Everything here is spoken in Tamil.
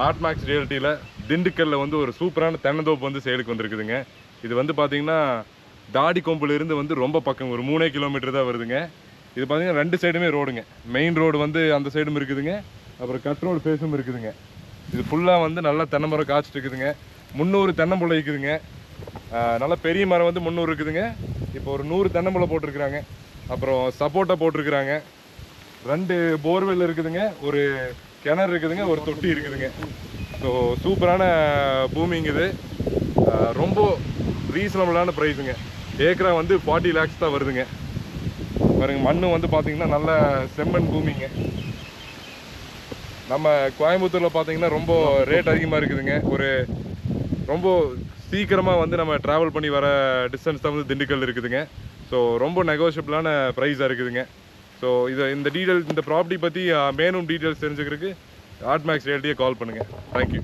ஆர்ட்மேக்ஸ் ரியல்ட்டியில் திண்டுக்கல்ல வந்து ஒரு சூப்பரான தென்னந்தோப்பு வந்து சேலுக்கு வந்திருக்குதுங்க. இது வந்து பார்த்தீங்கன்னா தாடிக்கொம்பிலிருந்து வந்து ரொம்ப பக்கம், ஒரு 3 கிலோமீட்டர் தான் வருதுங்க. இது பார்த்தீங்கன்னா 2 சைடுமே ரோடுங்க. மெயின் ரோடு வந்து அந்த சைடும் இருக்குதுங்க, அப்புறம் கட் ரோடு ஃபேஸும் இருக்குதுங்க. இது ஃபுல்லாக வந்து நல்லா தென்னை மரம் காய்ச்சிட்டு இருக்குதுங்க. 300 தென்னம்புள்ளை இருக்குதுங்க. நல்ல பெரிய மரம் வந்து 300 இருக்குதுங்க. இப்போ ஒரு 100 தென்னம்புள்ளை போட்டிருக்கிறாங்க. அப்புறம் சப்போட்டா போட்டிருக்கிறாங்க. 2 போர்வெல் இருக்குதுங்க, ஒரு கிணறு இருக்குதுங்க, ஒரு தொட்டி இருக்குதுங்க. ஸோ சூப்பரான பூமிங்க இது. ரொம்ப ரீசனபிளான ப்ரைஸுங்க. ஏக்கரா வந்து 40 lakhs தான் வருதுங்க. பாருங்க, மண்ணு வந்து பார்த்தீங்கன்னா நல்ல செம்மண் பூமிங்க. நம்ம கோயம்புத்தூரில் பார்த்தீங்கன்னா ரொம்ப ரேட் அதிகமாக இருக்குதுங்க. ஒரு ரொம்ப சீக்கிரமாக வந்து நம்ம ட்ராவல் பண்ணி வர டிஸ்டன்ஸ் தான் வந்து திண்டுக்கல் இருக்குதுங்க. ஸோ ரொம்ப நெகோஷியபிளான ப்ரைஸாக இருக்குதுங்க. ஸோ இந்த டீட்டெயில்ஸ், இந்த ப்ராப்பர்ட்டி பற்றி மேலும் டீட்டெயில்ஸ் தெரிஞ்சுக்கிறதுக்கு ஆர்ட்மேக்ஸ் ரியல்ட்டியை கால் பண்ணுங்கள். தேங்க்யூ.